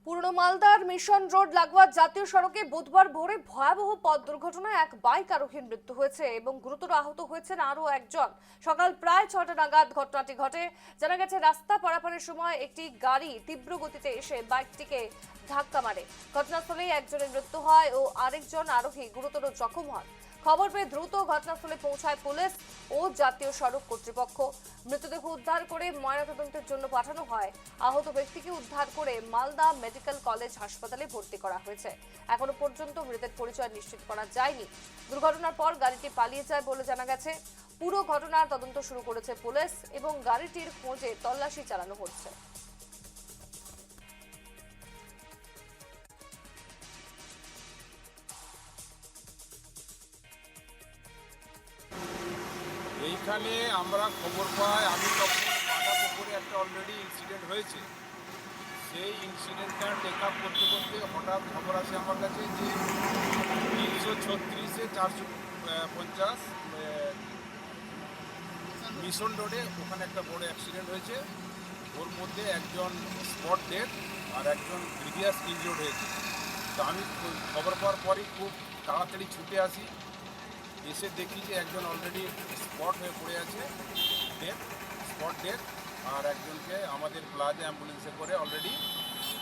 পুরনো মালদার mission road লাগোয়া জাতীয় সড়কে বুধবার ভোরে ভয়াবহ পথ দুর্ঘটনায় এক বাইক আরোহীর মৃত্যু হয়েছে এবং গুরুতর আহত হয়েছেন আরও একজন। সকাল প্রায় 6টা নাগাদ ঘটনাটি ঘটে। জানা গেছে রাস্তা পারাপারের সময় একটি গাড়ি তীব্র গতিতে এসে বাইকটিকে ধাক্কা মারে। ঘটনাস্থলেই একজনের মৃত্যু হয় ও আরেকজন আরোহী গুরুতর জখম হন। খবর পেয়ে দ্রুত ঘটনাস্থলে পৌঁছায় পুলিশ ও জাতীয় সড়ক কর্তৃপক্ষ। মৃতদেহ উদ্ধার করে ময়নাতদন্তের জন্য পাঠানো হয়। আহত ব্যক্তিকে উদ্ধার করে মালদা মেডিকেল কলেজ হাসপাতালে ভর্তি করা হয়েছে। এখনো পর্যন্ত মৃতের পরিচয় নিশ্চিত করা যায়নি। দুর্ঘটনার পর গাড়িটি পালিয়ে যায় বলে জানা গেছে। পুরো ঘটনার তদন্ত শুরু করেছে পুলিশ এবং গাড়িটির খোঁজে তল্লাশি চালানো হচ্ছে। এইখানে আমরা খবর পাই, আমি তখন বাঁধাপুকুরে একটা অলরেডি ইনসিডেন্ট হয়েছে। সেই ইনসিডেন্টটা টেক আপ করতে করতে হঠাৎ খবর আসে আমার কাছে যে 336-এ 450 মিশন রোডে ওখানে একটা বড় অ্যাক্সিডেন্ট হয়েছে। ওর মধ্যে একজন স্পট ডেথ আর একজন সিরিয়াস ইনজুর্ড হয়েছে। তো আমি খবর পাওয়ার পরই খুব তাড়াতাড়ি ছুটে আসি, এসে দেখি যে একজন অলরেডি স্পট হয়ে পড়ে আছে, স্পট ডেথ, আর একজনকে আমাদের প্লাজা অ্যাম্বুলেন্সে করে অলরেডি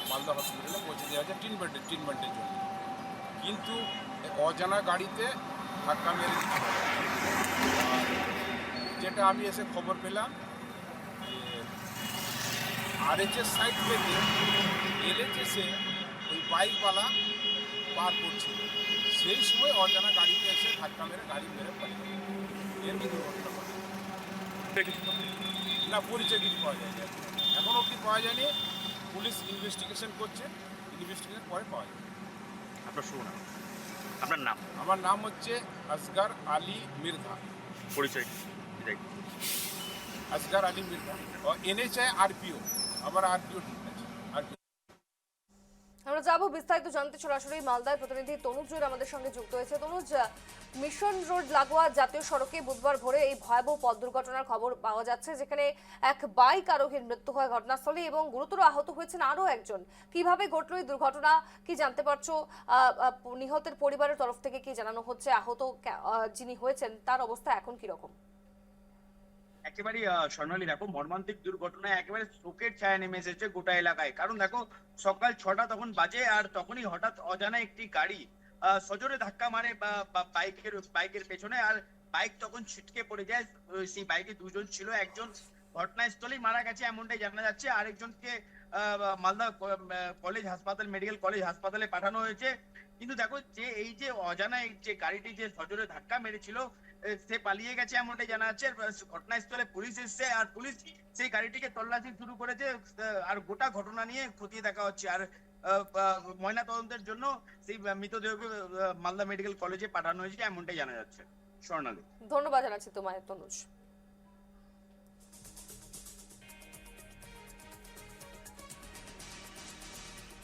মালদা হসপিটালে পৌঁছে দেওয়া হয়েছে ট্রিটমেন্টের জন্য। কিন্তু অজানা গাড়িতে ধাক্কা মেরে দিচ্ছে। আর যেটা আমি এসে খবর পেলাম যে আরএচএস সাইড থেকে এলএচএসে ওই বাইকওয়ালা পার করছিল, সেই সময় অজানা গাড়িতে এসে ধাক্কা মেরে গাড়ি মেরে পালিয়ে গেল। এর কি দুর্ঘটনা ঘটে না, পরিচয় কিছু পাওয়া যায়নি, এখন অবধি পাওয়া যায়নি। পুলিশ ইনভেস্টিগেশন করছে, ইনভেস্টিগেশন পরে পাওয়া যাবে। আপনার শুভ নাম, আপনার নাম? আমার নাম হচ্ছে আসগার আলী মির্জা। পরিচয়? আসগার আলী মির্জা, এনএচআই আরপিও, আমার আরপিও ঠিক আছে। আমরা যাবো বিস্তারিত জানতে সরাসরি মালদার প্রতিনিধি তনুজ জৈন আমাদের সঙ্গে যুক্ত হয়েছে। তনুজ, মিশন রোড লাগোয়া জাতীয় সড়কে বুধবার ভোরে এই ভয়াবহ পথ দুর্ঘটনার খবর পাওয়া যাচ্ছে, যেখানে এক বাইক আরোহীর মৃত্যু হয় ঘটনাস্থলে এবং গুরুতর আহত হয়েছেন আরও একজন। কিভাবে ঘটল এই দুর্ঘটনা, কি জানতে পারছো? নিহতের পরিবারের তরফ থেকে কি জানানো হচ্ছে? আহত যিনি হয়েছেন তার অবস্থা এখন কিরকম? একেবারে স্বর্ণালী, দেখো মর্মান্তিক দুর্ঘটনায় একেবারে শোকের ছায়া নেমে এসেছে গোটা এলাকায়। কারণ দেখো সকাল 6টা তখন বাজে, আর তখনই হঠাৎ অজানা একটি গাড়ি সজোরে ধাক্কা মারে বাইকের পেছনে, আর বাইক তখন ছিটকে পড়ে যায়। সেই বাইকে দুজন ছিল, একজন ঘটনাস্থলেই মারা গেছে এমনটাই জানা যাচ্ছে, আরেকজনকে মালদা কলেজ হাসপাতাল, মেডিকেল কলেজ হাসপাতালে পাঠানো হয়েছে। কিন্তু দেখো যে এই যে অজানা যে গাড়িটি যে সজোরে ধাক্কা মেরেছিল সে পালিয়ে গেছে এমনটাই জানা যাচ্ছে। ঘটনাস্থলে পুলিশ এসেছে, আর পুলিশ সেই গাড়িটিকে তল্লাশি শুরু করেছে, আর গোটা ঘটনা নিয়ে খতিয়ে দেখা হচ্ছে। আর ময়না তদন্তের জন্য সেই মৃতদেহকে মালদা মেডিকেল কলেজে পাঠানো হয়েছে এমনটাই জানা যাচ্ছে। স্বর্ণালী, ধন্যবাদ জানাচ্ছি তোমায় তনুজ।